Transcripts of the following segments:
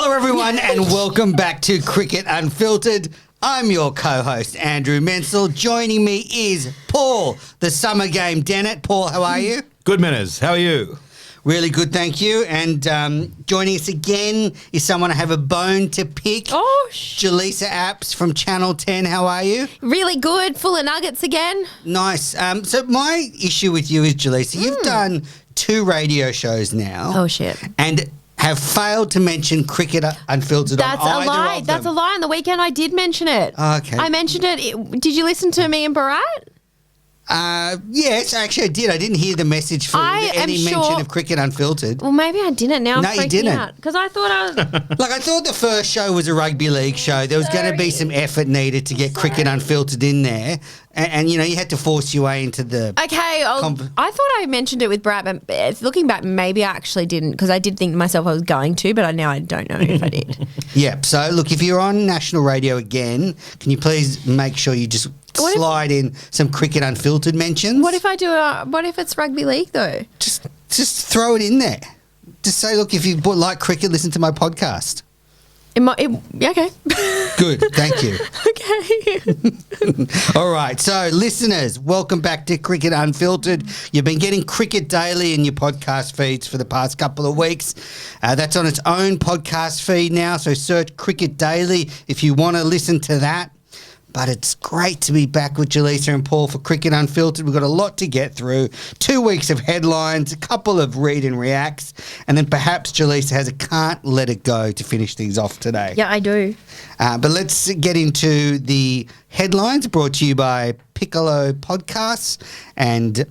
Hello, everyone, and welcome back to Cricket Unfiltered. I'm your co-host, Andrew Menzel. Joining me is Paul, the summer game Dennett. Paul, how are you? Good manners. How are you? Really good, thank you. And joining us again is someone I have a bone to pick. Oh, Jelisa Apps from Channel 10. How are you? really good. Full of nuggets again. Nice. So my issue with you is, Jelisa, you've done 2 radio shows now. Oh, shit. And have failed to mention Cricket Unfiltered That's on a either lie. of That's a them. lie. On the weekend, I did mention it. Okay. I mentioned it. Did you listen to me and Barat? Yes, actually I did. I didn't hear the message for I am any mention sure- of Cricket Unfiltered. Well, maybe I didn't. Now No, I'm you freaking didn't. out. Because I thought I was... Like, I thought the first show was a rugby league show. There was going to be some effort needed to get Cricket Unfiltered in there. And, you know, you had to force your way into the... Okay, I thought I mentioned it with Barat, but looking back, maybe I actually didn't. Because I did think to myself I was going to, but now I don't know if I did. Yep. So, look, if you're on national radio again, can you please make sure you just slide in some Cricket Unfiltered mentions? What if I do what if it's rugby league, though? Just throw it in there. Just say, look, if you like cricket, listen to my podcast. Okay. Good, thank you. Okay. All right, so listeners, welcome back to Cricket Unfiltered. You've been getting Cricket Daily in your podcast feeds for the past couple of weeks. That's on its own podcast feed now, so search Cricket Daily if you want to listen to that. But it's great to be back with Jelisa and Paul for Cricket Unfiltered. We've got a lot to get through. 2 weeks of headlines, a couple of read and reacts, and then perhaps Jelisa has a can't let it go to finish things off today. Yeah, I do. But let's get into the headlines brought to you by Piccolo Podcasts, and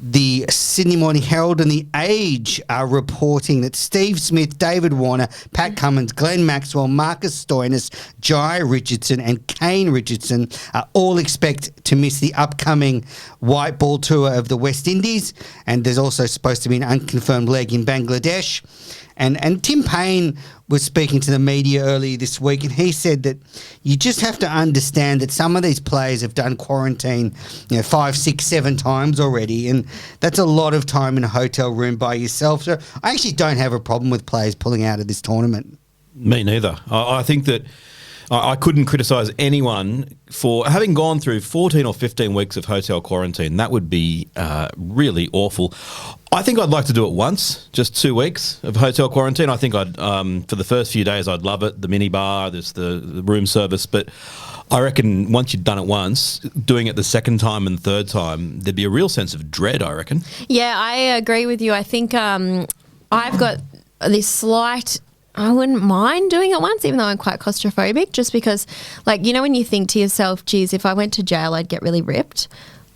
the Sydney Morning Herald and The Age are reporting that Steve Smith, David Warner, Pat Cummins, Glenn Maxwell, Marcus Stoinis, Jai Richardson and Kane Richardson are all expect to miss the upcoming white ball tour of the West Indies, and there's also supposed to be an unconfirmed leg in Bangladesh. And Tim Payne was speaking to the media earlier this week, and he said that you just have to understand that some of these players have done quarantine, 5, 6, 7 times already, and that's a lot of time in a hotel room by yourself. So I actually don't have a problem with players pulling out of this tournament. Me neither. I think that I couldn't criticise anyone for having gone through 14 or 15 weeks of hotel quarantine. That would be really awful. I think I'd like to do it once, just 2 weeks of hotel quarantine. I think I'd for the first few days I'd love it. The mini bar, there's the room service, but I reckon once you've done it once, doing it the second time and third time, there'd be a real sense of dread, I reckon. Yeah, I agree with you. I think I've got this slight... I wouldn't mind doing it once, even though I'm quite claustrophobic, just because, when you think to yourself, geez, if I went to jail, I'd get really ripped.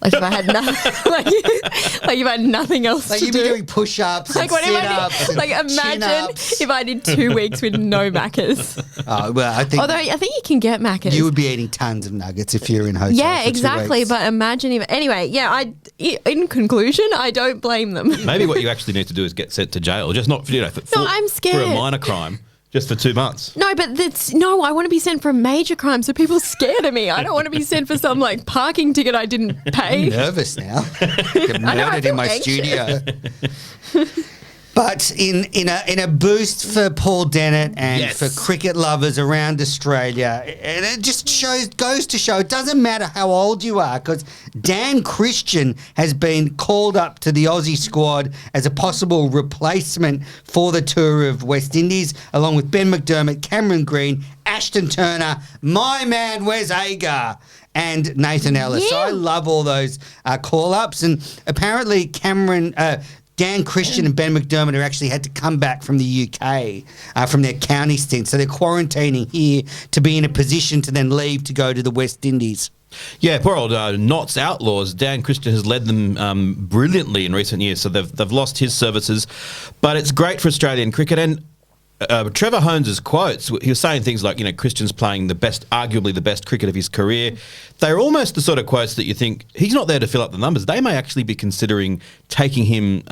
Like if I had nothing, like if I had nothing else to You'd do. be doing push-ups and What if sit-ups and imagine chin-ups. if I did 2 weeks with no Maccas. Oh, well, I think Although I think you can get Maccas. you would be eating tons of nuggets if you're in hotel Yeah, for 2 exactly. weeks. But imagine if... Anyway, yeah, in conclusion, I don't blame them. Maybe what you actually need to do is get sent to jail, just not I'm scared. for a minor crime, just for 2 months. No, but I want to be sent for a major crime, so people are scared of me. I don't want to be sent for some parking ticket I didn't pay. I'm nervous now. Get murdered in my studio. But in a boost for Paul Dennett and for cricket lovers around Australia, and it just goes to show it doesn't matter how old you are, because Dan Christian has been called up to the Aussie squad as a possible replacement for the tour of West Indies, along with Ben McDermott, Cameron Green, Ashton Turner, my man Wes Agar, and Nathan Ellis. So I love all those call-ups, and apparently Dan Christian and Ben McDermott have actually had to come back from the UK from their county stint. So they're quarantining here to be in a position to then leave to go to the West Indies. Yeah, poor old Knott's Outlaws. Dan Christian has led them brilliantly in recent years, so they've lost his services. But it's great for Australian cricket. And Trevor Holmes' quotes, he was saying things like, Christian's playing arguably the best cricket of his career. They're almost the sort of quotes that you think, he's not there to fill up the numbers. They may actually be considering taking him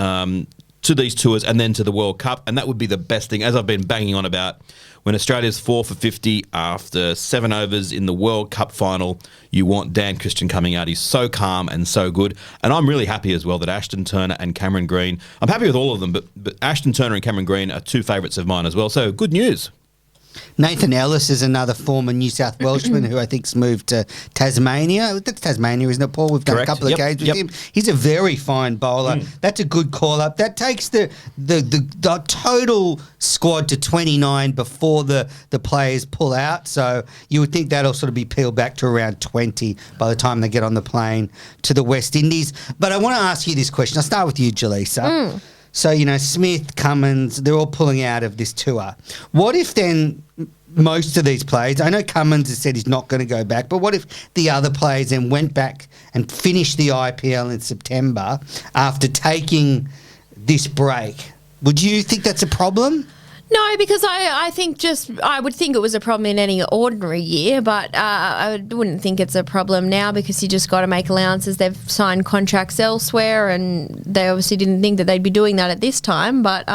to these tours and then to the World Cup, and that would be the best thing, as I've been banging on about. When Australia's 4 for 50 after 7 overs in the World Cup final, you want Dan Christian coming out. He's so calm and so good. And I'm really happy as well that Ashton Turner and Cameron Green, I'm happy with all of them, but Ashton Turner and Cameron Green are 2 favourites of mine as well. So good news. Nathan Ellis is another former New South Welshman who I think's moved to Tasmania. That's Tasmania, isn't it, Paul? We've done Correct. a couple of games with him. He's a very fine bowler. That's a good call-up. That takes the total squad to 29 before the players pull out. So you would think that'll sort of be peeled back to around 20 by the time they get on the plane to the West Indies. But I want to ask you this question. I'll start with you, Jelisa. So, Smith, Cummins, they're all pulling out of this tour. What if then most of these players, I know Cummins has said he's not going to go back, but what if the other players then went back and finished the IPL in September after taking this break? Would you think that's a problem? No, because I think I would think it was a problem in any ordinary year, but I wouldn't think it's a problem now because you just got to make allowances. They've signed contracts elsewhere and they obviously didn't think that they'd be doing that at this time. But,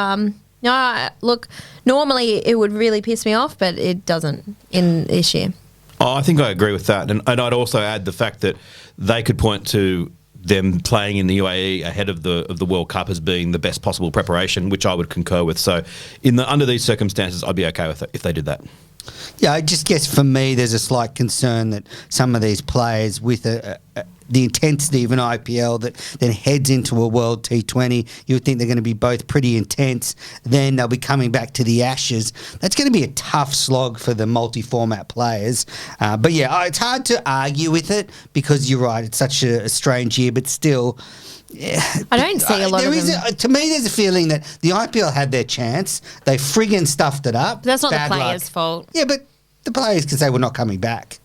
no, look, normally it would really piss me off, but it doesn't in this year. Oh, I think I agree with that. And I'd also add the fact that they could point to them playing in the UAE ahead of the World Cup as being the best possible preparation, which I would concur with. So under these circumstances, I'd be okay with it if they did that. Yeah, I just guess for me there's a slight concern that some of these players with the intensity of an IPL that then heads into a World T20, you would think they're going to be both pretty intense. Then they'll be coming back to the Ashes. That's going to be a tough slog for the multi-format players. But yeah, it's hard to argue with it because you're right, it's such a strange year, but still... Yeah, I don't see a lot of them. To me, there's a feeling that the IPL had their chance. They friggin' stuffed it up. But that's not Bad the players' luck. fault. Yeah, but the players can say we're not coming back.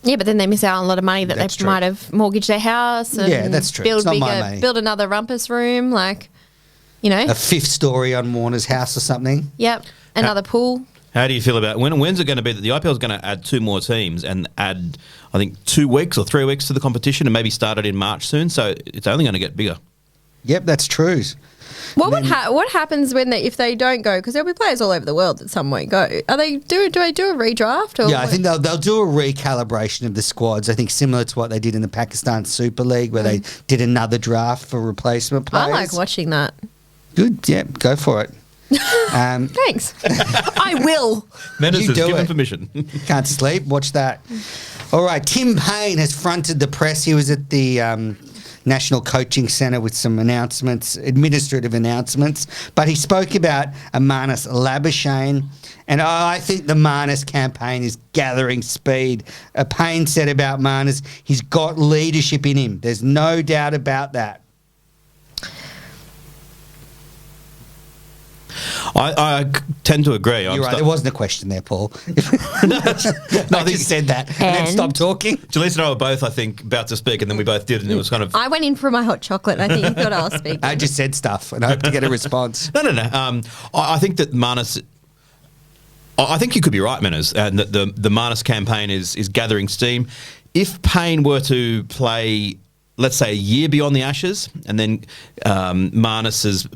Yeah, but then they miss out on a lot of money that That's they true. might have mortgaged their house and Yeah, that's true. It's not my money. build another rumpus room, A fifth story on Warner's house or something. Yep, another pool. How do you feel about when's it going to be that the IPL is going to add 2 more teams and add, I think, 2 weeks or 3 weeks to the competition and maybe start it in March soon? So it's only going to get bigger. Yep, that's true. What happens if they don't go? Because there'll be players all over the world that some won't go. Do they do a redraft? Or Yeah, I think they'll do a recalibration of the squads. I think similar to what they did in the Pakistan Super League, where they did another draft for replacement players. I like watching that. Good, yeah, go for it. Thanks. I will. Menace You has do given it. permission. Can't sleep. Watch that. All right, Tim Payne has fronted the press. He was at the National Coaching Centre with some announcements, administrative announcements, but he spoke about Marnus Labuschagne, and I think the Marnus campaign is gathering speed. Payne said about Marnus, he's got leadership in him. There's no doubt about that. I tend to agree. You're right. There wasn't a question there, Paul. I just said that and then stopped talking. Jelisa and I were both, I think, about to speak, and then we both did, and it was kind of... I went in for my hot chocolate, and I think you thought I was speaking. I just said stuff and I hope to get a response. No. I think that Marnus... I think you could be right, Menas, and that the Marnus campaign is gathering steam. If Payne were to play, let's say, a year beyond the Ashes, and then Marnus has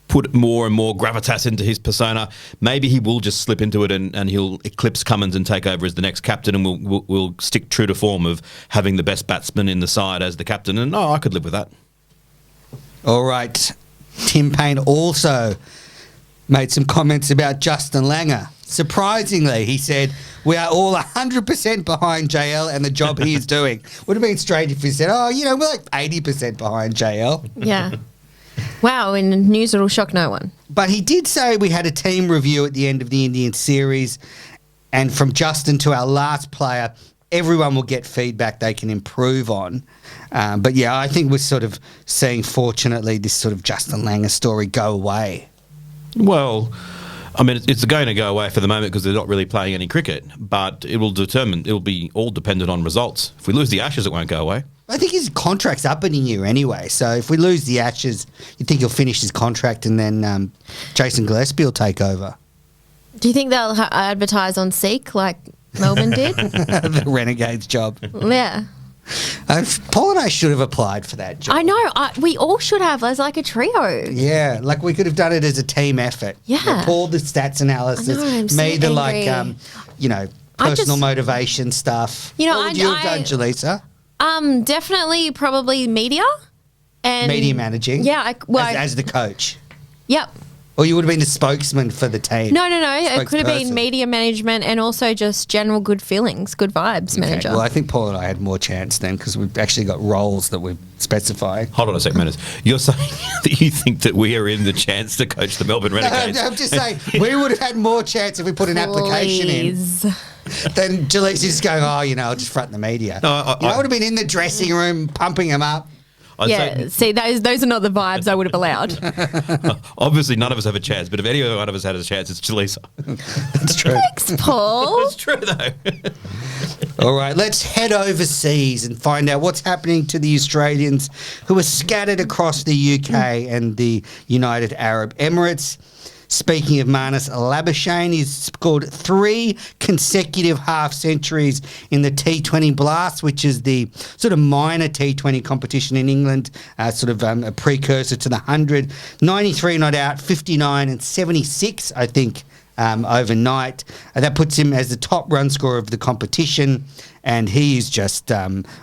put more and more gravitas into his persona, maybe he will just slip into it and he'll eclipse Cummins and take over as the next captain, and we'll stick true to form of having the best batsman in the side as the captain, and I could live with that. All right. Tim Payne also made some comments about Justin Langer. Surprisingly, he said, we are all 100% behind JL and the job he is doing. Would have been strange if he said, we're like 80% behind JL. Yeah. Wow, in news it'll shock no one. But he did say we had a team review at the end of the Indian series, and from Justin to our last player, everyone will get feedback they can improve on. But yeah, I think we're sort of seeing, fortunately, this sort of Justin Langer story go away. Well, I mean, it's going to go away for the moment because they're not really playing any cricket, but it will be all dependent on results. If we lose the Ashes, it won't go away. I think his contract's up in a year anyway, so if we lose the Ashes, you think he'll finish his contract and then Jason Gillespie will take over. Do you think they'll advertise on Seek like Melbourne did? The Renegades job. Yeah. Paul and I should have applied for that job. I know. We all should have as like a trio. Yeah, like we could have done it as a team effort. Yeah. Paul, the stats analysis. I know, I'm so me, the angry. personal motivation stuff. What would you have done, Jelisa? Definitely probably media. And Media managing? Yeah. As the coach? Yep. Or you would have been the spokesman for the team? No. It could have been Spokesperson. media management and also just general good feelings, good vibes manager. Well, I think Paul and I had more chance then because we've actually got roles that we're specifying. Hold on a second, Menace. You're saying that you think that we are in the chance to coach the Melbourne Renegades? No, I'm just saying we would have had more chance if we put an application in Please. than Jaleesa just going, I'll just front the media. No, I would have been in the dressing room pumping them up. I'd Yeah, say, see, those are not the vibes I would have allowed. obviously, none of us have a chance, but if any one of us had a chance, it's Jelisa. That's true. Thanks, Paul. It's true, though. All right, let's head overseas and find out what's happening to the Australians who are scattered across the UK and the United Arab Emirates. Speaking of Marnus Labuschagne, he's scored 3 consecutive half-centuries in the T20 Blast, which is the sort of minor T20 competition in England, a precursor to the 100. 93 not out, 59 and 76, I think, overnight. That puts him as the top run scorer of the competition, and he's just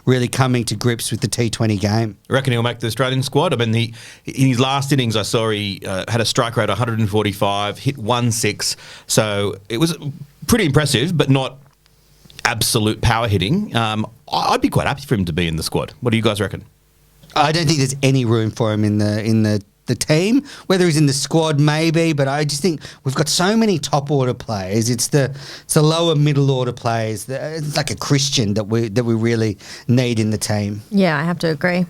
really coming to grips with the T20 game. I reckon he'll make the Australian squad. I mean, in his last innings, I saw he had a strike rate of 145, hit 1-6. So it was pretty impressive, but not absolute power hitting. I'd be quite happy for him to be in the squad. What do you guys reckon? I don't think there's any room for him in the team. Whether he's in the squad, maybe, but I just think we've got so many top order players. It's the lower middle order players. It's like a Christian that we really need in the team. Yeah, I have to agree.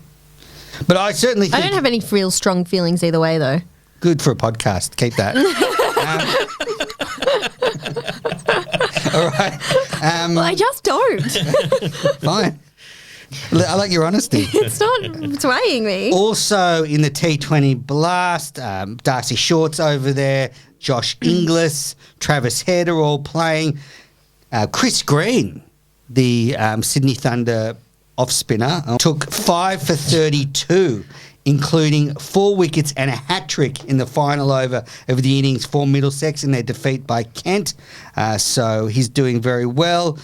But I certainly think I don't have any real strong feelings either way, though. good for a podcast. Keep that. All right. Well, I just don't. Fine. I like your honesty. It's not swaying me. Also in the T20 Blast, Darcy Short's over there, Josh Inglis, Travis Head are all playing. Chris Green, the Sydney Thunder off-spinner, took 5 for 32, including 4 wickets and a hat-trick in the final over of the innings for Middlesex in their defeat by Kent. So he's doing very well.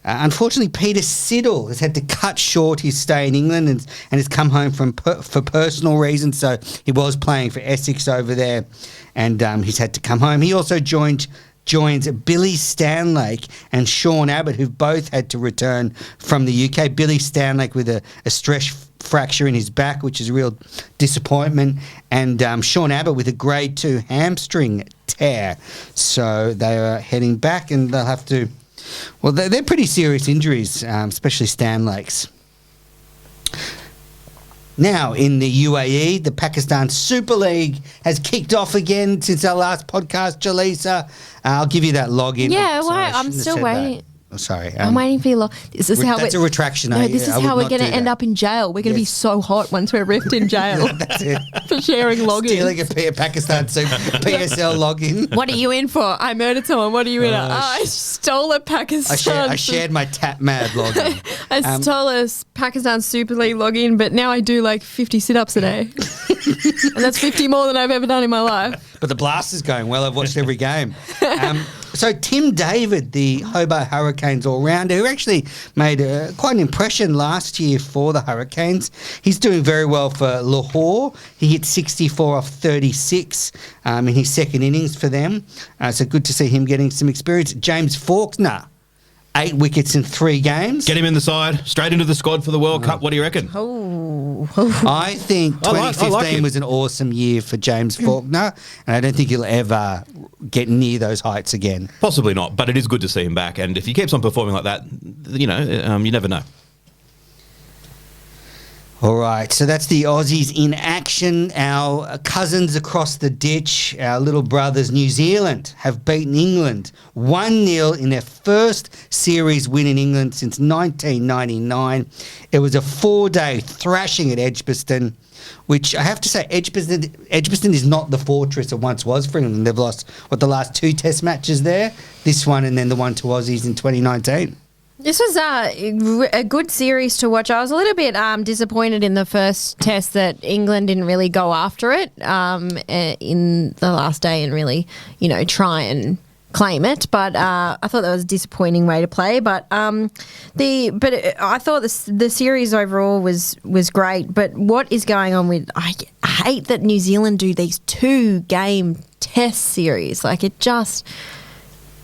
Unfortunately, Peter Siddle has had to cut short his stay in England and has come home for personal reasons. So he was playing for Essex over there, and he's had to come home. He also joins Billy Stanlake and Sean Abbott, who've both had to return from the UK. Billy Stanlake with a stress fracture in his back, which is a real disappointment, and Sean Abbott with a grade 2 hamstring tear. So they are heading back, and they'll have to... Well, they're pretty serious injuries, especially Stanlake's. Now, in the UAE, the Pakistan Super League has kicked off again since our last podcast, Jelisa. I'll give you that login. Yeah, Sorry, I why? I'm shouldn't have still said waiting. that. Oh, sorry. I'm waiting for your log. This is how that's a retraction. No, this is how we're going to end up. up in jail. We're going to be Yes. so hot once we're ripped in jail That's it. for sharing logins. Stealing a Pakistan Super PSL login. What are you in for? I murdered someone. What are you in? I stole a Pakistan. I shared my Tap Mad login. I stole a Pakistan Super League login, but now I do like 50 sit-ups a day. And that's 50 more than I've ever done in my life. But the blast is going well. I've watched every game. So Tim David, the Hobart Hurricanes all-rounder, who actually made quite an impression last year for the Hurricanes. He's doing very well for Lahore. He hit 64 off 36 in his second innings for them. So good to see him getting some experience. James Faulkner, 8 wickets in 3 games. Get him in the side, straight into the squad for the World Cup. What do you reckon? I think I like 2015 him. was an awesome year for James Faulkner, and I don't think he'll ever get near those heights again. Possibly not, but it is good to see him back. And if he keeps on performing like that, you never know. All right, so that's the Aussies in action. Our cousins across the ditch, our little brothers, New Zealand, have beaten England 1-0 in their first series win in England since 1999. It was a 4-day thrashing at Edgbaston, which I have to say, Edgbaston is not the fortress it once was for England. They've lost, the last 2 test matches there, this one and then the one to Aussies in 2019. This was a good series to watch. I was a little bit disappointed in the first test that England didn't really go after it in the last day and really, try and claim it, but I thought that was a disappointing way to play. But I thought the series overall was great. But what is going on with? I hate that New Zealand do these 2-game test series. Like, it just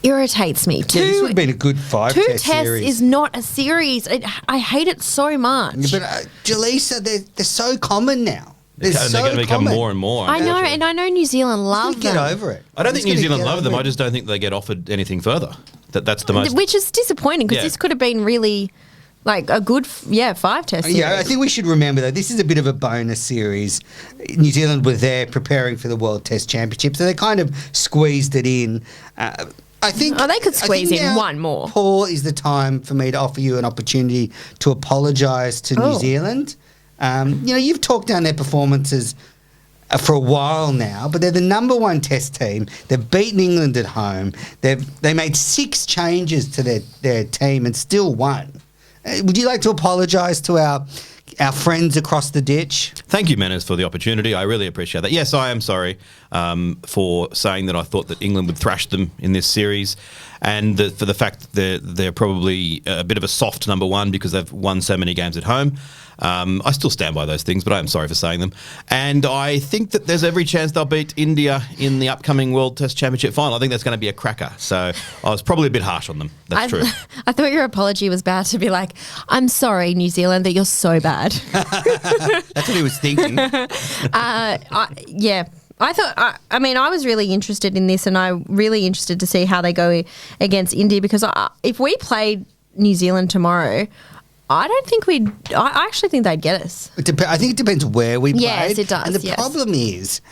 irritates me. This would have been a good 5 two test tests series. is not a series. I hate it so much. But Jelisa, they're so common now. They're going to become more and more. I know, and I know New Zealand love them. Get over it. I don't think New Zealand love them. I just don't think they get offered anything further. That's the most... Which is disappointing, because this could have been really, like, a good, 5 test series. Yeah, I think we should remember, though, this is a bit of a bonus series. New Zealand were there preparing for the World Test Championship, so they kind of squeezed it in. I think they could squeeze in one more. Paul, is the time for me to offer you an opportunity to apologise to New Zealand. You've talked down their performances for a while now, but they're the number 1 test team. They've beaten England at home. They made 6 changes to their team and still won. Would you like to apologise to our friends across the ditch? Thank you, Menas, for the opportunity. I really appreciate that. Yes, I am sorry for saying that I thought that England would thrash them in this series, and for the fact that they're probably a bit of a soft number 1 because they've won so many games at home. I still stand by those things, but I am sorry for saying them. And I think that there's every chance they'll beat India in the upcoming World Test Championship final. I think that's going to be a cracker. So I was probably a bit harsh on them. That's true. I thought your apology was bad to be like, I'm sorry, New Zealand, that you're so bad. That's what he was thinking. I was really interested in this, and I'm really interested to see how they go against India, because if we played New Zealand tomorrow, I actually think they'd get us. I think it depends where we played. Yes, it does. And the problem is,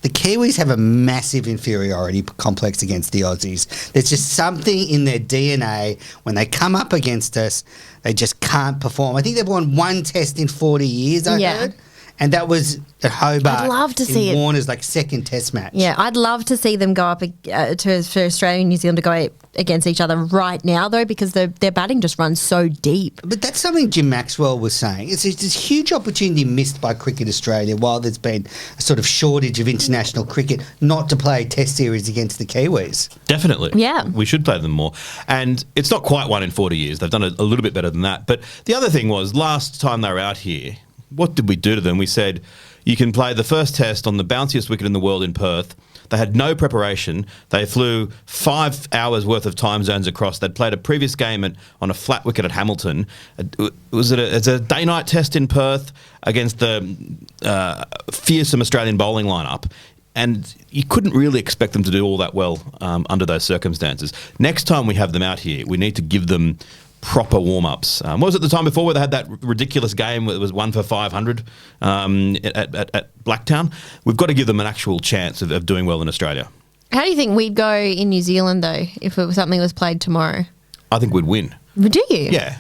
the Kiwis have a massive inferiority complex against the Aussies. There's just something in their DNA. When they come up against us, they just can't perform. I think they've won 1 test in 40 years, I heard. And that was at Hobart. I'd love to see Warner's second test match. Yeah, I'd love to see them go up for Australia and New Zealand to go against each other right now, though, because their batting just runs so deep. But that's something Jim Maxwell was saying. It's this huge opportunity missed by Cricket Australia while there's been a sort of shortage of international cricket not to play a test series against the Kiwis. Definitely. Yeah. We should play them more. And it's not quite 1 in 40 years. They've done a little bit better than that. But the other thing was, last time they were out here, what did we do to them? We said, you can play the first test on the bounciest wicket in the world in Perth. They had no preparation. They flew 5 hours worth of time zones across. They'd played a previous game on a flat wicket at Hamilton. It's a day-night test in Perth against the fearsome Australian bowling lineup. And you couldn't really expect them to do all that well under those circumstances. Next time we have them out here, we need to give them proper warm-ups. What was it the time before where they had that ridiculous game where it was 1 for 500 at Blacktown? We've got to give them an actual chance of doing well in Australia. How do you think we'd go in New Zealand, though, if something was played tomorrow? I think we'd win. Do you? Yeah.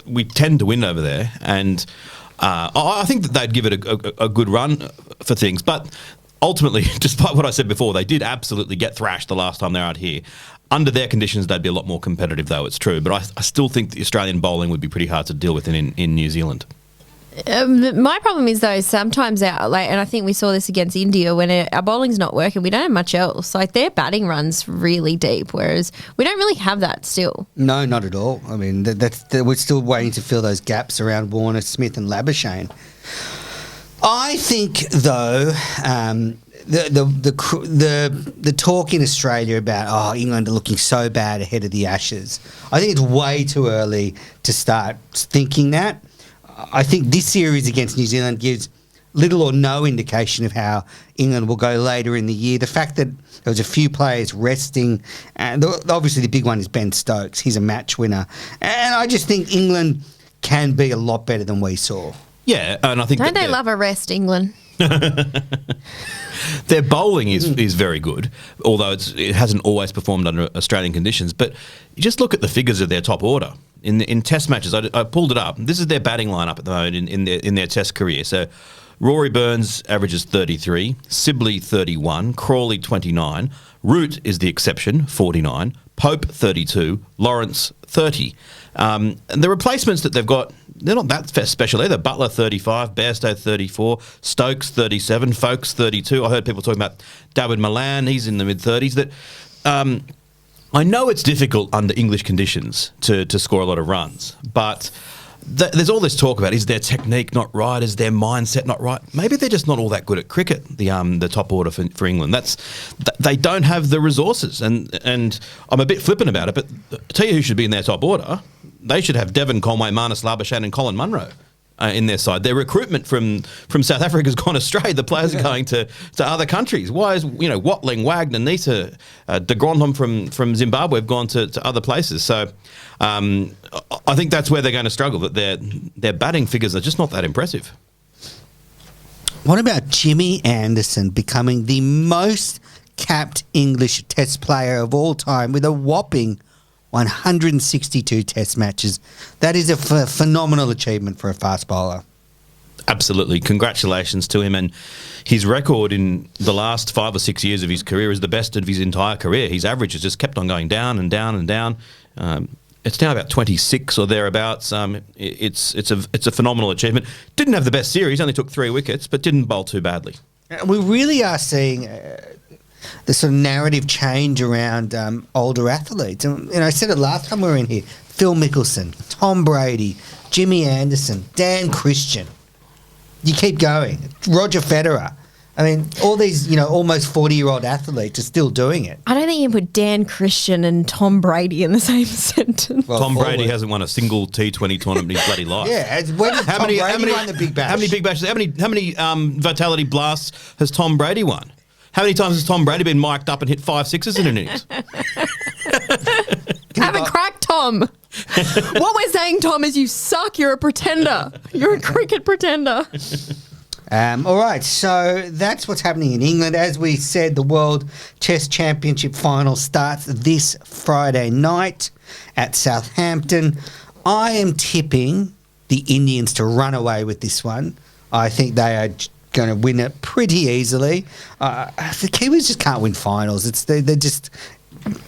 We tend to win over there, and I think that they'd give it a good run for things. But ultimately, despite what I said before, they did absolutely get thrashed the last time they were out here. Under their conditions, they'd be a lot more competitive, though, it's true. But I still think the Australian bowling would be pretty hard to deal with in New Zealand. My problem is, though, sometimes and I think we saw this against India, when our bowling's not working, we don't have much else. Like, their batting runs really deep, whereas we don't really have that still. No, not at all. I mean, we're still waiting to fill those gaps around Warner, Smith and Labuschagne. I think, though, the talk in Australia about England are looking so bad ahead of the Ashes, I think it's way too early to start thinking that. I think this series against New Zealand gives little or no indication of how England will go later in the year. The fact that there was a few players resting, and obviously the big one is Ben Stokes. He's a match winner. And I just think England can be a lot better than we saw. Yeah, and I think... Don't they love a rest, England? Their bowling is very good, although it hasn't always performed under Australian conditions. But you just look at the figures of their top order. In test matches, I pulled it up. This is their batting lineup at the moment in their test career. So Rory Burns averages 33, Sibley 31, Crawley 29, Root is the exception, 49, Pope 32, Lawrence 30. And the replacements that they've got, they're not that special either. Butler 35, Bairstow 34, Stokes 37, Folkes 32. I heard people talking about David Milan, he's in the mid-30s. That I know it's difficult under English conditions to score a lot of runs, but there's all this talk about, is their technique not right? Is their mindset not right? Maybe they're just not all that good at cricket, the top order for England. They don't have the resources, and I'm a bit flippant about it, but I'll tell you who should be in their top order. They should have Devon Conway, Marnus Labuschagne and Colin Munro in their side. Their recruitment from South Africa has gone astray. The players are going to other countries. Why is Watling, Wagner, Nita, de Grandhomme from Zimbabwe have gone to other places? So I think that's where they're going to struggle. That their batting figures are just not that impressive. What about Jimmy Anderson becoming the most capped English Test player of all time with a whopping 162 Test matches? That is a phenomenal achievement for a fast bowler. Absolutely. Congratulations to him. And his record in the last 5 or 6 years of his career is the best of his entire career. His average has just kept on going down and down and down. It's now about 26 or thereabouts. It's a phenomenal achievement. Didn't have the best series, only took 3 wickets, but didn't bowl too badly. We really are seeing the sort of narrative change around older athletes. And I said it last time we were in here. Phil Mickelson, Tom Brady, Jimmy Anderson, Dan Christian. You keep going. Roger Federer. I mean, all these, almost 40-year-old athletes are still doing it. I don't think you can put Dan Christian and Tom Brady in the same sentence. Well, Tom Brady hasn't won a single T20 tournament in his bloody life. Yeah, when did Tom Brady won the Big Bash? How many Big Bashes? How many Vitality Blasts has Tom Brady won? How many times has Tom Brady been mic'd up and hit 5 sixes in an innings? Have a crack, Tom. What we're saying, Tom, is you suck. You're a pretender. You're a cricket pretender. All right, so that's what's happening in England. As we said, the World Chess Championship final starts this Friday night at Southampton. I am tipping the Indians to run away with this one. I think they are going to win it pretty easily. The Kiwis just can't win finals. They're just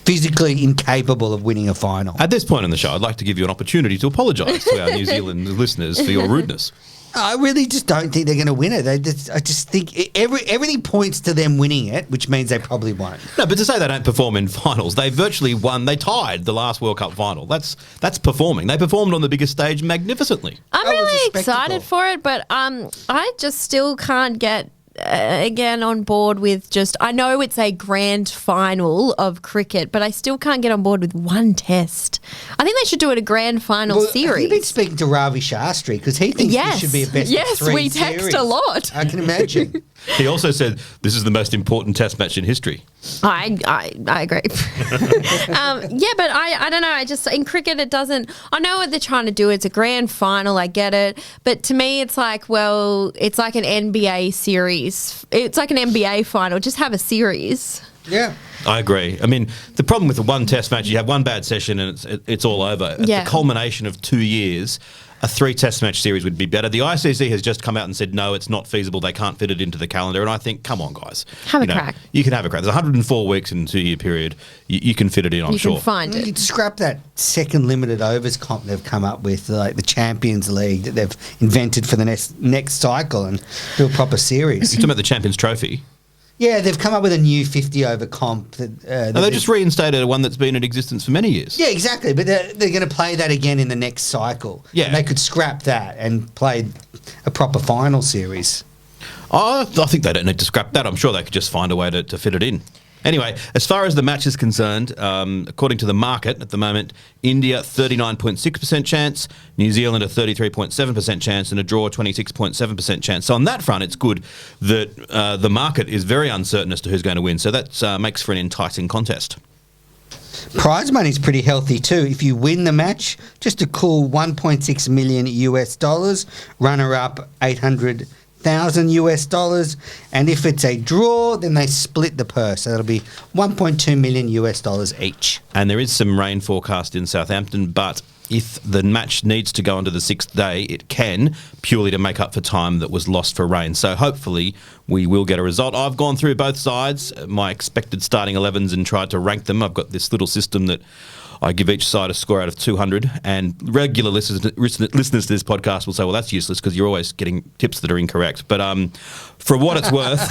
physically incapable of winning a final. At this point in the show, I'd like to give you an opportunity to apologise to our New Zealand listeners for your rudeness. I really just don't think they're going to win it. I just think everything points to them winning it, which means they probably won't. No, but to say they don't perform in finals, they virtually won. They tied the last World Cup final. That's performing. They performed on the biggest stage magnificently. I'm really excited for it, but I just still can't get again on board with just, I know it's a grand final of cricket, but I still can't get on board with one test. I think they should do it a grand final series. You've been speaking to Ravi Shastri because he thinks this should be a best of 3 Yes, we text series. a lot. I can imagine. He also said this is the most important test match in history. I agree. Yeah, but I don't know. I just, in cricket, it doesn't, I know what they're trying to do. It's a grand final. I get it. But to me, it's like, well, it's like an NBA series. It's like an NBA final. Just have a series. Yeah. I agree. I mean, the problem with the one test match, you have one bad session and it's all over. Yeah. At the culmination of 2 years, a 3 test match series would be better. The ICC has just come out and said, no, it's not feasible. They can't fit it into the calendar. And I think, come on, guys. Have a crack. You can have a crack. There's 104 weeks in a 2-year period. You can fit it in, I'm sure. You can find it. You'd scrap that second limited overs comp they've come up with, like the Champions League that they've invented for the next cycle, and do a proper series. You're talking about the Champions Trophy? Yeah, they've come up with a new 50-over comp. They just reinstated one that's been in existence for many years. Yeah, exactly. But they're going to play that again in the next cycle. Yeah. And they could scrap that and play a proper final series. I think they don't need to scrap that. I'm sure they could just find a way to fit it in. Anyway, as far as the match is concerned, according to the market at the moment, India 39.6% chance, New Zealand a 33.7% chance, and a draw 26.7% chance. So on that front, it's good that the market is very uncertain as to who's going to win. So that makes for an enticing contest. Prize money's pretty healthy too. If you win the match, just a cool 1.6 million US dollars. Runner up 800,000 US dollars, and if it's a draw, then they split the purse. So that'll be 1.2 million US dollars each. And there is some rain forecast in Southampton, but if the match needs to go into the 6th day, it can, purely to make up for time that was lost for rain. So hopefully we will get a result. I've gone through both sides, my expected starting 11s, and tried to rank them. I've got this little system that I give each side a score out of 200, and regular listeners to this podcast will say, well, that's useless because you're always getting tips that are incorrect. But for what it's worth,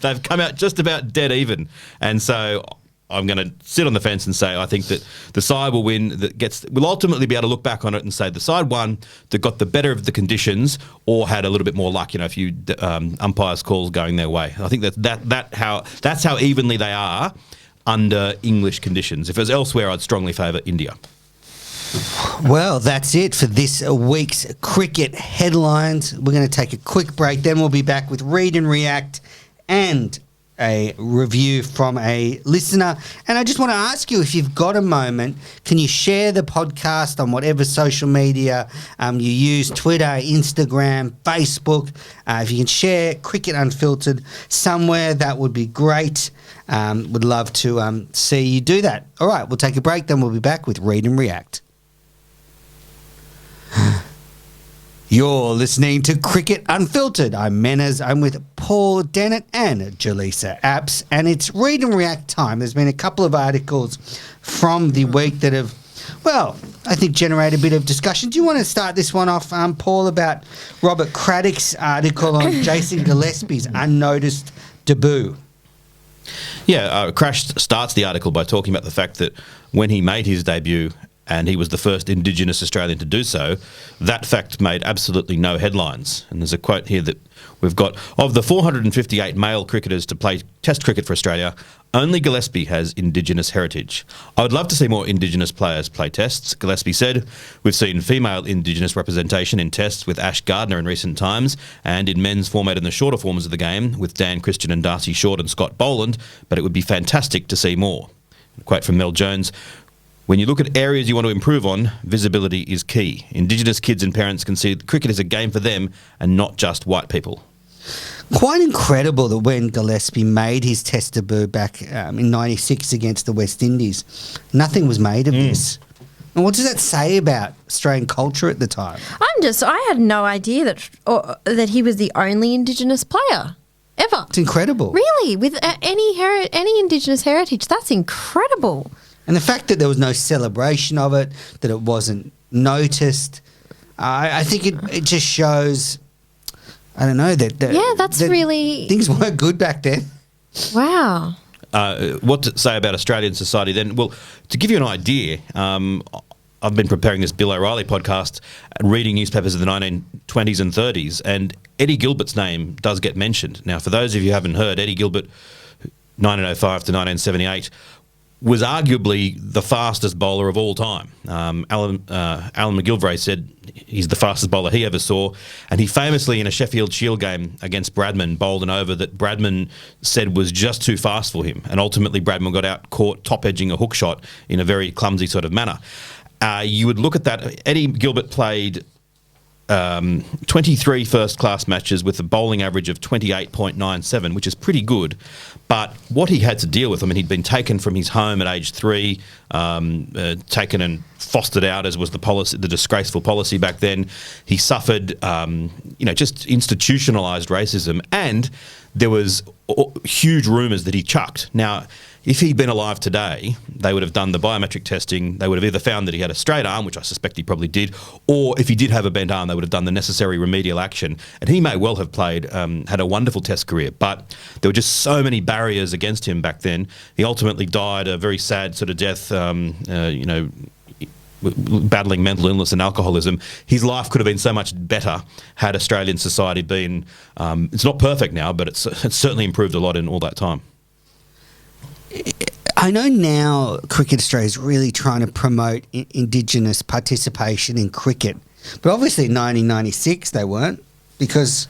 they've come out just about dead even. And so I'm going to sit on the fence and say I think that the side will win will ultimately be able to look back on it and say the side won that got the better of the conditions or had a little bit more luck, a few umpires' calls going their way. I think that's how evenly they are under English conditions. If it was elsewhere, I'd strongly favour India. Well, that's it for this week's cricket headlines. We're going to take a quick break, then we'll be back with Read and React and a review from a listener. And I just want to ask you, if you've got a moment, can you share the podcast on whatever social media you use, Twitter, Instagram, Facebook. If you can share Cricket Unfiltered somewhere, that would be great. Would love to see you do that. All right, we'll take a break, then we'll be back with Read and React. You're listening to Cricket Unfiltered. I'm Menas. I'm with Paul Dennett and Jelisa Apps, and it's Read and React time. There's been a couple of articles from the week that have, well, I think generated a bit of discussion. Do you want to start this one off, Paul, about Robert Craddock's article on Jason Gillespie's unnoticed debut? Yeah, Crash starts the article by talking about the fact that when he made his debut, and he was the first Indigenous Australian to do so, that fact made absolutely no headlines. And there's a quote here that we've got, of the 458 male cricketers to play Test cricket for Australia, only Gillespie has Indigenous heritage. I would love to see more Indigenous players play Tests, Gillespie said. We've seen female Indigenous representation in Tests with Ash Gardner in recent times, and in men's format in the shorter forms of the game with Dan Christian and Darcy Short and Scott Boland, but it would be fantastic to see more. A quote from Mel Jones, when you look at areas you want to improve on, visibility is key. Indigenous kids and parents can see that cricket is a game for them and not just white people. Quite incredible that when Gillespie made his Test debut back in '96 against the West Indies, nothing was made of this. And what does that say about Australian culture at the time? I had no idea that he was the only Indigenous player ever. It's incredible. Really? With any Indigenous heritage, that's incredible. And the fact that there was no celebration of it, that it wasn't noticed, I think it just shows, I don't know, that really... things weren't good back then. Wow. What to say about Australian society then? Well, to give you an idea, I've been preparing this Bill O'Reilly podcast and reading newspapers of the 1920s and 30s, and Eddie Gilbert's name does get mentioned. Now, for those of you who haven't heard, Eddie Gilbert, 1905 to 1978, was arguably the fastest bowler of all time. Alan McGilvray said he's the fastest bowler he ever saw, and he famously, in a Sheffield Shield game against Bradman, bowled an over that Bradman said was just too fast for him, and ultimately Bradman got out caught top-edging a hook shot in a very clumsy sort of manner. You would look at that. Eddie Gilbert played 23 first-class matches with a bowling average of 28.97, which is pretty good. But what he had to deal with, I mean, he'd been taken from his home at age 3, taken and fostered out, as was the policy, the disgraceful policy back then. He suffered, just institutionalised racism, and there was huge rumours that he chucked. Now, if he'd been alive today, they would have done the biometric testing. They would have either found that he had a straight arm, which I suspect he probably did, or if he did have a bent arm, they would have done the necessary remedial action. And he may well have played, had a wonderful Test career, but there were just so many barriers against him back then. He ultimately died a very sad sort of death, battling mental illness and alcoholism. His life could have been so much better had Australian society been, it's not perfect now, but it's certainly improved a lot in all that time. I know now Cricket Australia is really trying to promote Indigenous participation in cricket, but obviously in 1996 they weren't, because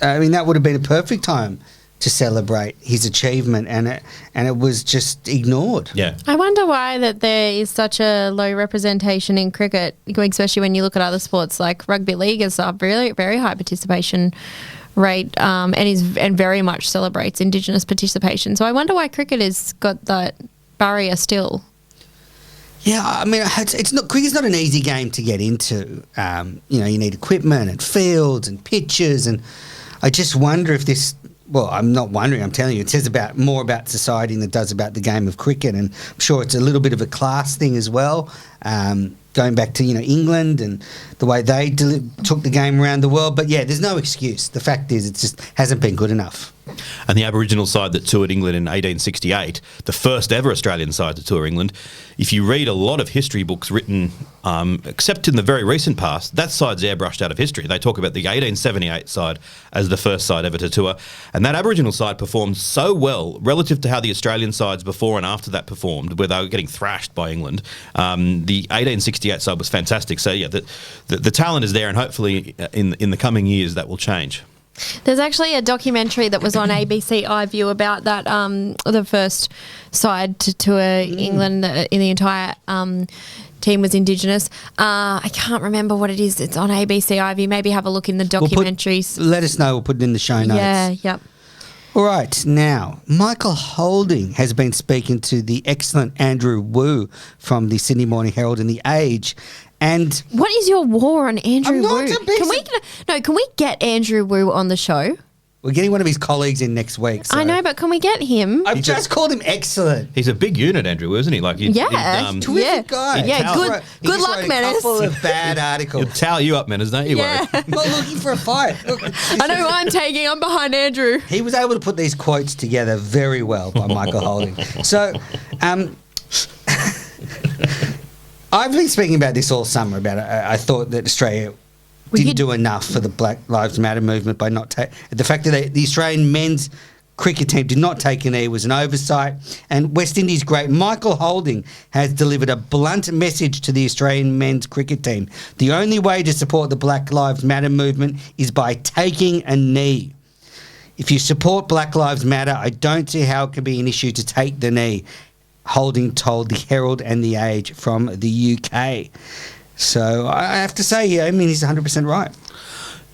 that would have been a perfect time to celebrate his achievement, and it was just ignored. Yeah, I wonder why that there is such a low representation in cricket, especially when you look at other sports like rugby league has a very, very high participation rate, and very much celebrates Indigenous participation. So I wonder why cricket has got that barrier still. Yeah, I mean, it's not, cricket's not an easy game to get into. You need equipment and fields and pitches, and I just wonder if this. Well, I'm not wondering, I'm telling you, it says more about society than it does about the game of cricket, and I'm sure it's a little bit of a class thing as well. Going back to England and the way they took the game around the world, but yeah, there's no excuse. The fact is, it just hasn't been good enough. And the Aboriginal side that toured England in 1868, the first ever Australian side to tour England, if you read a lot of history books written, except in the very recent past, that side's airbrushed out of history. They talk about the 1878 side as the first side ever to tour. And that Aboriginal side performed so well relative to how the Australian sides before and after that performed, where they were getting thrashed by England. The 1868 side was fantastic. So, yeah, the talent is there, and hopefully in the coming years that will change. There's actually a documentary that was on ABC iView about that, the first side to tour England in the entire team was Indigenous. I can't remember what it is. It's on ABC iView. Maybe have a look in the documentaries. Let us know. We'll put it in the show notes. Yeah, yep. All right, now, Michael Holding has been speaking to the excellent Andrew Wu from the Sydney Morning Herald and The Age. And what is your war on Andrew Wu? Can Can we get Andrew Wu on the show? We're getting one of his colleagues in next week. So. I know, but can we get him? I've just called him excellent. He's a big unit, Andrew, isn't he? Like, terrific guy. Yeah, good luck, Menace. A couple of bad articles. He'll towel you up, Menace, don't you worry. I'm not looking for a fight. Look, I know who I'm taking. I'm behind Andrew. He was able to put these quotes together very well by Michael Holding. So, I've been speaking about this all summer. I thought that Australia didn't do enough for the Black Lives Matter movement by not the fact that the Australian men's cricket team did not take a knee was an oversight. And West Indies great Michael Holding has delivered a blunt message to the Australian men's cricket team. The only way to support the Black Lives Matter movement is by taking a knee. If you support Black Lives Matter, I don't see how it could be an issue to take the knee. Holding told the Herald and The Age from the UK. So I have to say, he's 100% right.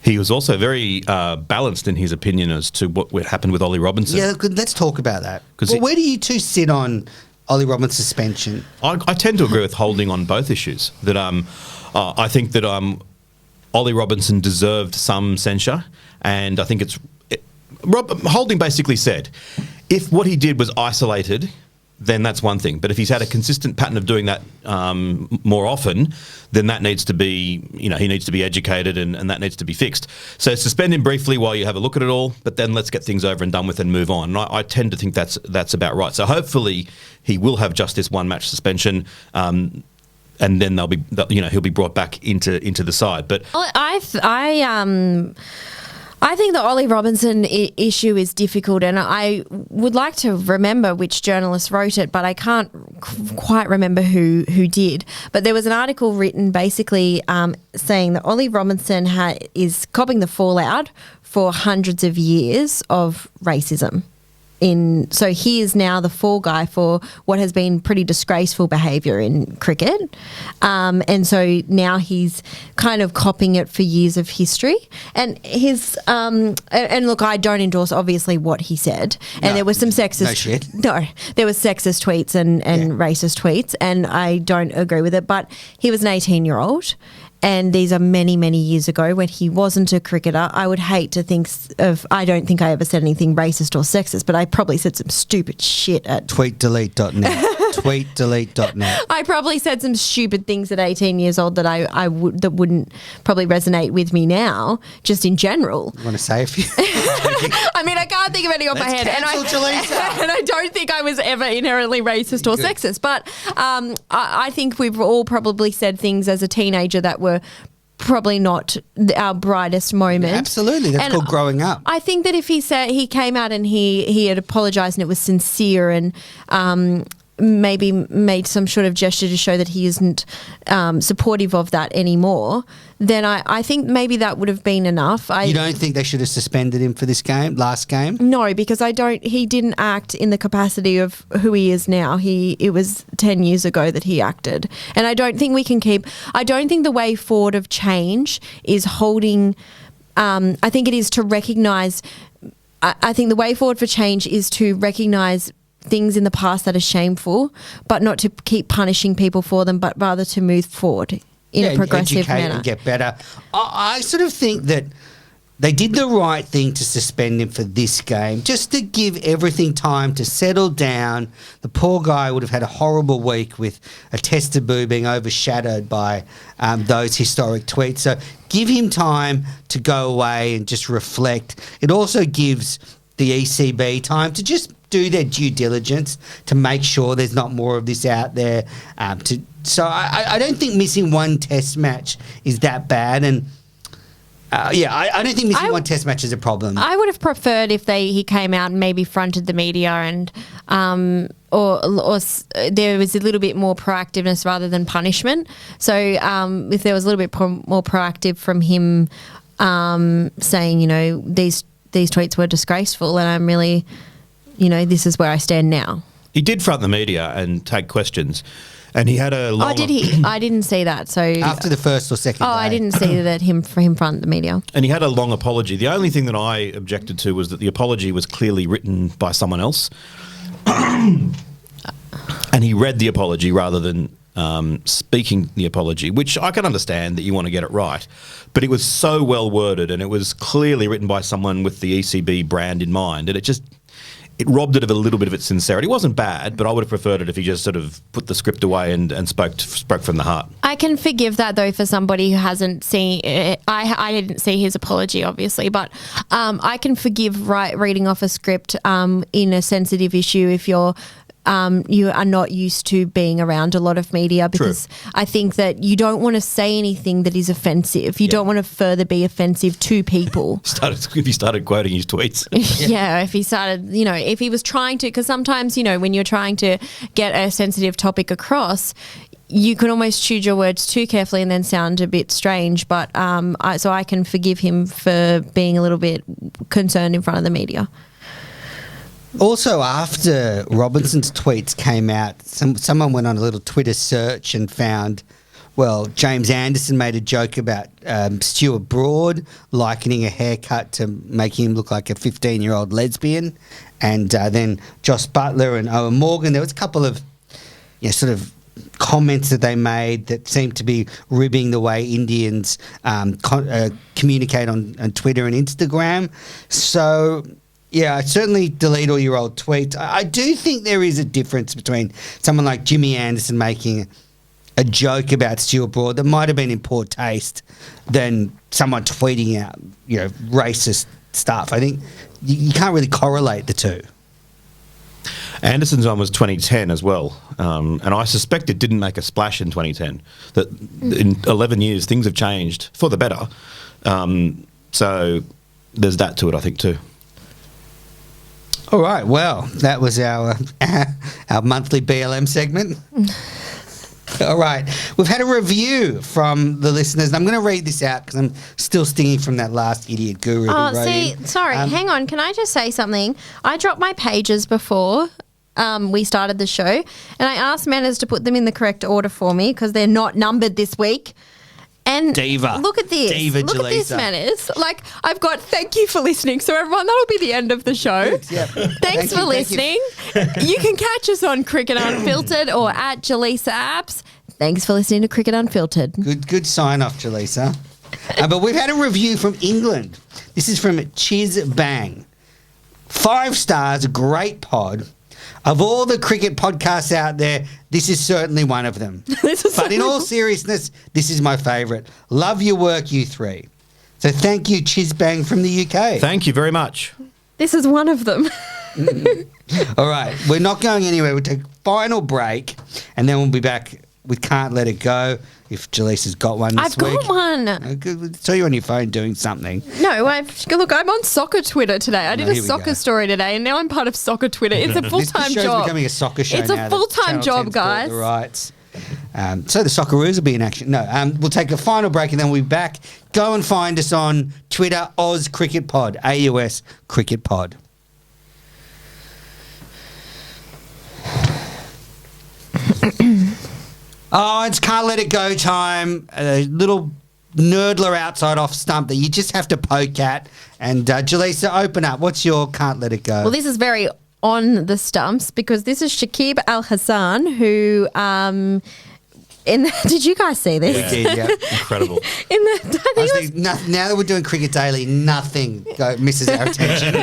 He was also very balanced in his opinion as to what happened with Ollie Robinson. Yeah, let's talk about that. Well, where do you two sit on Ollie Robinson's suspension? I tend to agree with Holding on both issues. That I think that Ollie Robinson deserved some censure, and I think Holding basically said, if what he did was isolated, then that's one thing. But if he's had a consistent pattern of doing that more often, then that needs to be, he needs to be educated and that needs to be fixed. So suspend him briefly while you have a look at it all, but then let's get things over and done with and move on. And I tend to think that's about right. So hopefully he will have just this one match suspension. And then he'll be brought back into the side. But I think the Ollie Robinson issue is difficult, and I would like to remember which journalist wrote it, but I can't quite remember who did. But there was an article written basically saying that Ollie Robinson is copping the fallout for hundreds of years of racism. So he is now the fall guy for what has been pretty disgraceful behaviour in cricket. And so now he's kind of copping it for years of history. And and look, I don't endorse obviously what he said. And there was some sexist... No shit. No, there was sexist tweets and racist tweets, and I don't agree with it. But he was an 18-year-old. And these are many, many years ago when he wasn't a cricketer. I would hate to think I don't think I ever said anything racist or sexist, but I probably said some stupid shit at... Tweetdelete.net. Tweetdelete.net. I probably said some stupid things at 18 years old that that wouldn't probably resonate with me now, just in general. You want to say a few? I mean, I can't think of any on my head. And I don't think I was ever inherently racist or sexist. But I think we've all probably said things as a teenager that were probably not our brightest moment. Yeah, absolutely. That's called growing up. I think that if he came out and he had apologised and it was sincere and maybe made some sort of gesture to show that he isn't supportive of that anymore, then I think maybe that would have been enough. You don't think they should have suspended him for this last game? No, because he didn't act in the capacity of who he is now. It was 10 years ago that he acted. And I don't think I don't think the way forward of change is holding, I think it is to recognise, I think the way forward for change is to recognise things in the past that are shameful, but not to keep punishing people for them, but rather to move forward in a progressive manner. And get better. I sort of think that they did the right thing to suspend him for this game, just to give everything time to settle down. The poor guy would have had a horrible week with a test debut being overshadowed by those historic tweets. So give him time to go away and just reflect. It also gives the ECB time to just do their due diligence to make sure there's not more of this out there. So I don't think missing one test match is that bad. And I don't think missing one test match is a problem. I would have preferred if he came out and maybe fronted the media and or there was a little bit more proactiveness rather than punishment. So if there was a little bit more proactive from him saying, these tweets were disgraceful and I'm really, this is where I stand now. He did front the media and take questions. And he had a long... Oh, did he? I didn't see that. So after the first or second day. I didn't see that him front the media. And he had a long apology. The only thing that I objected to was that the apology was clearly written by someone else. And he read the apology rather than speaking the apology, which I can understand that you want to get it right. But it was so well worded and it was clearly written by someone with the ECB brand in mind. And it robbed it of a little bit of its sincerity. It wasn't bad, but I would have preferred it if he just sort of put the script away and spoke from the heart. I can forgive that, though, for somebody who hasn't seen it. I didn't see his apology, obviously, but I can forgive reading off a script in a sensitive issue if you are not used to being around a lot of media, because True. I think that you don't want to say anything that is offensive. You don't want to further be offensive to people. If he started quoting his tweets. If he started, if he was trying to, because sometimes, when you're trying to get a sensitive topic across, you can almost choose your words too carefully and then sound a bit strange. But so I can forgive him for being a little bit concerned in front of the media. Also, after Robinson's tweets came out, someone went on a little Twitter search and found, James Anderson made a joke about Stuart Broad likening a haircut to making him look like a 15-year-old lesbian. And then Josh Butler and Owen Morgan, there was a couple of sort of comments that they made that seemed to be ribbing the way Indians communicate on Twitter and Instagram. So... yeah, certainly delete all your old tweets. I do think there is a difference between someone like Jimmy Anderson making a joke about Stuart Broad that might have been in poor taste than someone tweeting out, racist stuff. I think you can't really correlate the two. Anderson's one was 2010 as well, and I suspect it didn't make a splash in 2010. That in 11 years, things have changed for the better. So there's that to it, I think, too. All right, well, that was our monthly BLM segment. All right, we've had a review from the listeners, and I'm going to read this out because I'm still stinging from that last idiot guru. Sorry, hang on. Can I just say something? I dropped my pages before we started the show, and I asked Manners to put them in the correct order for me because they're not numbered this week. And Diva. Look at this. Look at this, Manners. I've got thank you for listening. So, everyone, that'll be the end of the show. Yep. Thanks for listening. You can catch us on Cricket Unfiltered or at Jelisa Apps. Thanks for listening to Cricket Unfiltered. Good sign off, Jelisa. But we've had a review from England. This is from Chiz Bang. 5 stars, great pod. Of all the cricket podcasts out there, this is certainly one of them. But in all seriousness, this is my favourite. Love your work, you three. So thank you, Chizbang from the UK. Thank you very much. This is one of them. All right, we're not going anywhere. We'll take a final break, and then we'll be back with Can't Let It Go, if Jalisa's got one this week. I've got one. I saw you on your phone doing something. No, look, I'm on soccer Twitter today. I did a soccer story today, and now I'm part of soccer Twitter. It's a full-time this show's job. Becoming a soccer show. It's a full-time job, guys. The rights. So the Socceroos will be in action. No, we'll take a final break, and then we'll be back. Go and find us on Twitter, Oz Cricket Pod, AUS Cricket Pod. Oh, it's Can't Let It Go time. A little nerdler outside off stump that you just have to poke at. And Jelisa, open up. What's your Can't Let It Go? Well, this is very on the stumps because this is Shakib Al Hassan, who Did you guys see this? We did, yeah. Incredible. I think it was Honestly, now that we're doing Cricket Daily, nothing misses our attention.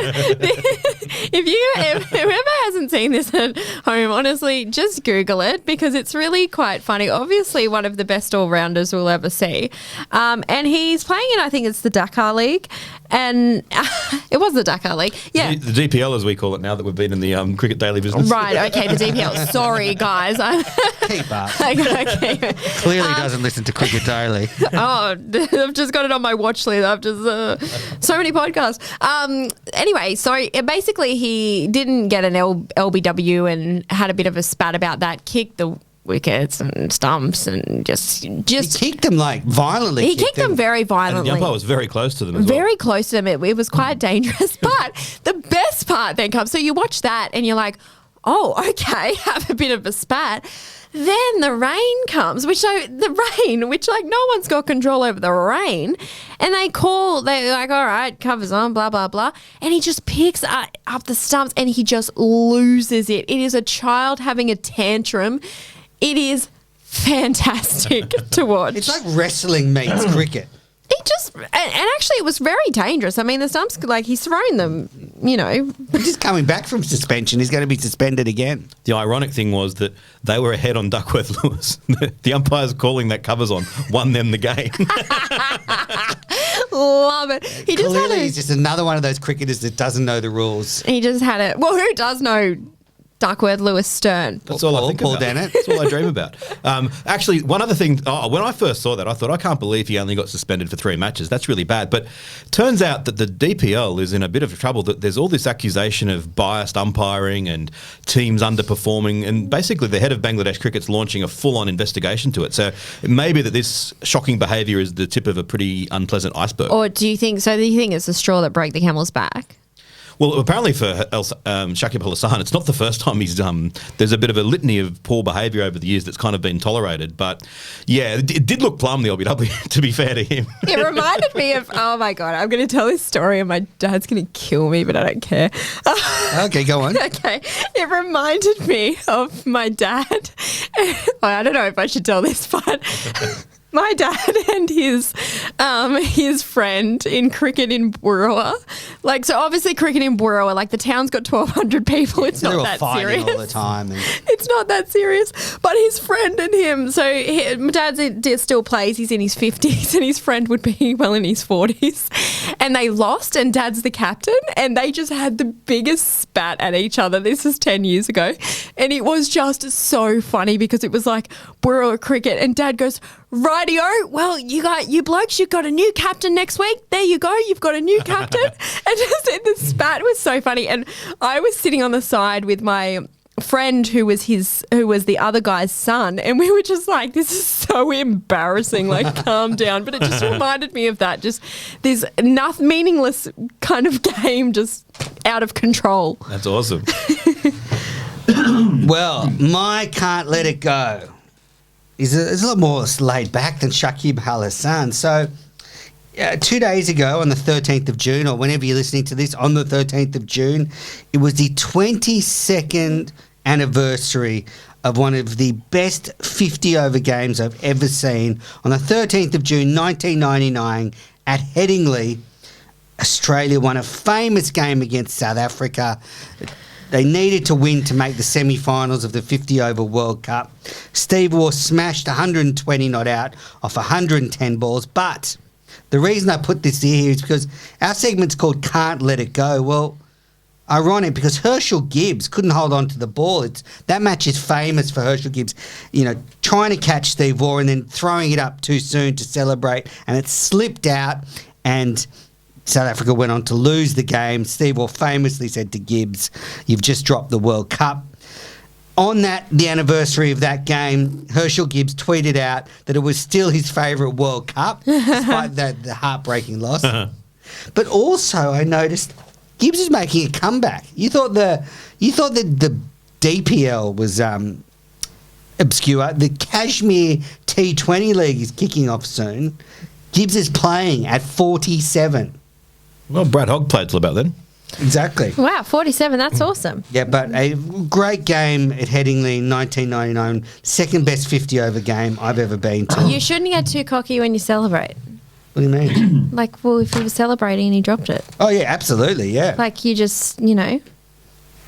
if whoever hasn't seen this at home, honestly, just Google it because it's really quite funny. Obviously, one of the best all-rounders we'll ever see. And he's playing in, I think it's the Dakar League. And it was the Dakar League. Yeah. The DPL, as we call it now that we've been in the Cricket Daily business. Right, okay, the DPL. Sorry, guys. Keep up. I gotta keep it. Clearly doesn't listen to Cricket Daily. Oh, I've just got it on my watch list. I've just so many podcasts. Anyway, so basically he didn't get an LBW and had a bit of a spat about that. Kicked the wickets and stumps and just He kicked them like violently. he kicked them very And violently. the umpire was very close to them as well. Very close to them. It was quite dangerous. But the best part then comes. So you watch that and you're like, oh, okay, have a bit of a spat. Then the rain comes, which like no one's got control over the rain. And they're like, all right, covers on, blah, blah, blah. And he just picks up the stumps and he just loses it. It is a child having a tantrum. It is fantastic to watch. It's like wrestling meets cricket. He just, and actually it was very dangerous. I mean, the stumps, like he's thrown them, But just coming back from suspension, he's going to be suspended again. The ironic thing was that they were ahead on Duckworth Lewis. The umpires calling that covers on won them the game. Love it. He just Clearly, had he's just another one of those cricketers that doesn't know the rules. He just had it. Well, who does know Duckworth Lewis Stern? That's all I think Paul about. Dennett. That's all I dream about. Actually, one other thing, when I first saw that, I thought, I can't believe he only got suspended for 3 matches. That's really bad. But turns out that the DPL is in a bit of trouble, that there's all this accusation of biased umpiring and teams underperforming, and basically the head of Bangladesh Cricket's launching a full-on investigation to it. So it may be that this shocking behaviour is the tip of a pretty unpleasant iceberg. Or do you think it's the straw that broke the camel's back? Well, apparently for Shakib Al Hassan, it's not the first time he's there's a bit of a litany of poor behaviour over the years that's kind of been tolerated. But yeah, it did look plum, the LBW, to be fair to him. It reminded me of, oh my God, I'm going to tell this story and my dad's going to kill me, but I don't care. Okay, go on. Okay. It reminded me of my dad. I don't know if I should tell this, but my dad and his friend in cricket in Burra. Like, so obviously cricket in Burra, like the town's got 1,200 people. It's They're not all that fighting serious. all the time. It's not that serious. But his friend and him, so my dad still plays, he's in his 50s, and his friend would be well in his 40s. And they lost, and dad's the captain, and they just had the biggest spat at each other. This is 10 years ago. And it was just so funny because it was like Burra cricket, and dad goes, rightio, well, you blokes, you've got a new captain next week. There you go, you've got a new captain. And just the spat was so funny. And I was sitting on the side with my friend who was the other guy's son, and we were just like, this is so embarrassing, like calm down. But it just reminded me of that, just this meaningless kind of game just out of control. That's awesome. Well, my Can't Let It Go is a lot more laid back than Shakib Al Hassan. So 2 days ago, on the 13th of June, or whenever you're listening to this, on the 13th of June, it was the 22nd anniversary of one of the best 50-over games I've ever seen. On the 13th of June, 1999, at Headingley, Australia won a famous game against South Africa. They needed to win to make the semi-finals of the 50-over World Cup. Steve Waugh smashed 120 not out off 110 balls. But the reason I put this here is because our segment's called Can't Let It Go. Well, ironic, because Herschel Gibbs couldn't hold on to the ball. That match is famous for Herschel Gibbs, trying to catch Steve Waugh and then throwing it up too soon to celebrate, and it slipped out, and South Africa went on to lose the game. Steve Waugh famously said to Gibbs, "You've just dropped the World Cup." On the anniversary of that game, Herschel Gibbs tweeted out that it was still his favourite World Cup, despite the heartbreaking loss. But also, I noticed Gibbs is making a comeback. You thought that the DPL was obscure. The Kashmir T20 League is kicking off soon. Gibbs is playing at 47. Well, Brad Hogg played till about then. Exactly. Wow, 47. That's awesome. Yeah, but a great game at Headingley in 1999. Second best 50-over game I've ever been to. You shouldn't get too cocky when you celebrate. What do you mean? Like, well, if you were celebrating and he dropped it. Oh, yeah, absolutely, yeah. Like, you just, you know.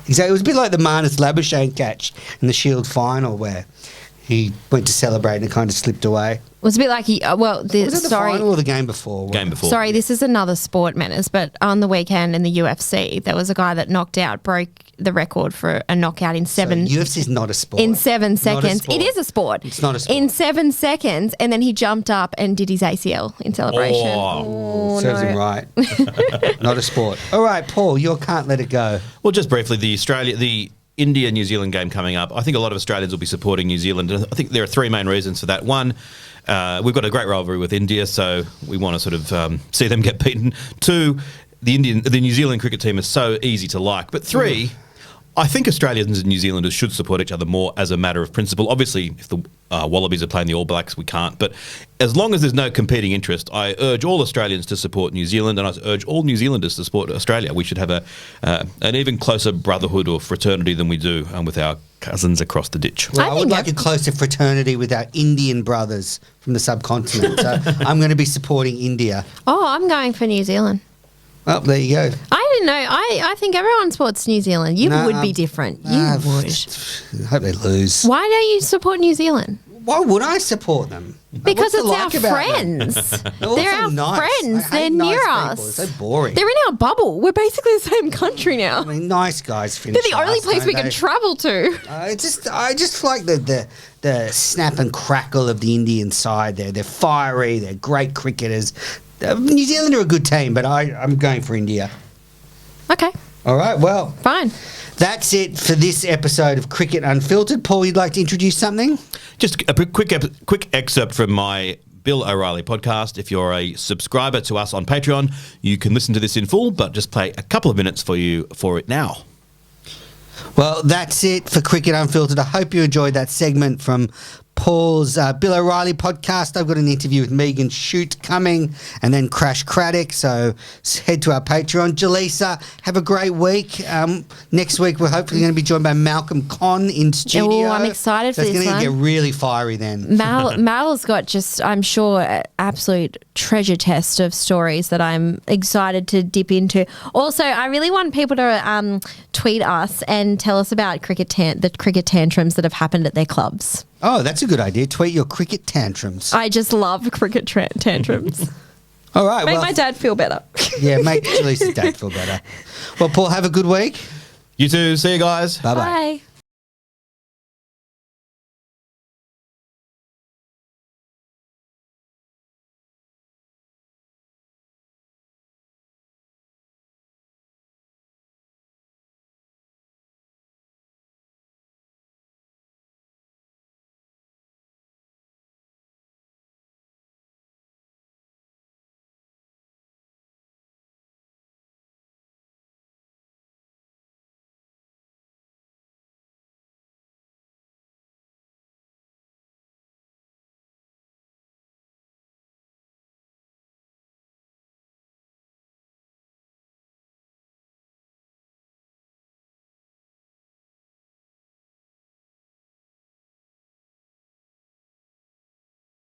Exactly. It was a bit like the Marnus Labuschagne catch in the Shield final where he went to celebrate and it kind of slipped away. It was a bit like he, Was it the final or the game before? Game before. Sorry, this is another sport, Menace, but on the weekend in the UFC, there was a guy that broke the record for a knockout in seven. So UFC is not a sport. In 7 seconds. sport. It is a sport. It's not a sport. In 7 seconds, and then he jumped up and did his ACL in celebration. Oh. Serves him right. Not a sport. All right, Paul, you can't let it go. Well, just briefly, the India-New Zealand game coming up. I think a lot of Australians will be supporting New Zealand. I think there are three main reasons for that. One, we've got a great rivalry with India, so we want to sort of see them get beaten. Two, the New Zealand cricket team is so easy to like. But three, I think Australians and New Zealanders should support each other more as a matter of principle. Obviously, if the Wallabies are playing the All Blacks, we can't. But as long as there's no competing interest, I urge all Australians to support New Zealand, and I urge all New Zealanders to support Australia. We should have an even closer brotherhood or fraternity than we do with our cousins across the ditch. Well, I would like a closer fraternity with our Indian brothers from the subcontinent. So I'm going to be supporting India. Oh, I'm going for New Zealand. Well, there you go. I didn't know. I think everyone supports New Zealand. You would be different. You would. I hope they lose. Why don't you support New Zealand? Why would I support them? Because What's to it's our like about them? friends. They're They're also our nice. friends. I They're hate near nice us. people. It's so boring. They're in our bubble. We're basically the same country now. I mean, nice guys finish. They're the only last, place don't we can they? travel to. I just like the snap and crackle of the Indian side there. They're fiery. They're great cricketers. New Zealand are a good team, but I'm going for India. Okay, All right, well, fine. that's it for this episode of Cricket Unfiltered. Paul, you'd like to introduce something? Just a quick excerpt from my Bill O'Reilly podcast. If you're a subscriber to us on Patreon, you can listen to this in full, but just play a couple of minutes for it now. Well, that's it for Cricket Unfiltered. I hope you enjoyed that segment from Paul's Bill O'Reilly podcast. I've got an interview with Megan Shute coming, and then Crash Craddock. So head to our Patreon. Jelisa, have a great week. Next week, we're hopefully going to be joined by Malcolm Conn in studio. Oh, I'm excited for this It's going one. to get really fiery then. Mal's got just, I'm sure, an absolute treasure chest of stories that I'm excited to dip into. Also, I really want people to tweet us and tell us about the cricket tantrums that have happened at their clubs. Oh, that's a good idea. Tweet your cricket tantrums. I just love cricket tantrums. All right. Make my dad feel better. Yeah, make Jalisa's dad feel better. Well, Paul, have a good week. You too. See you guys. Bye-bye. Bye.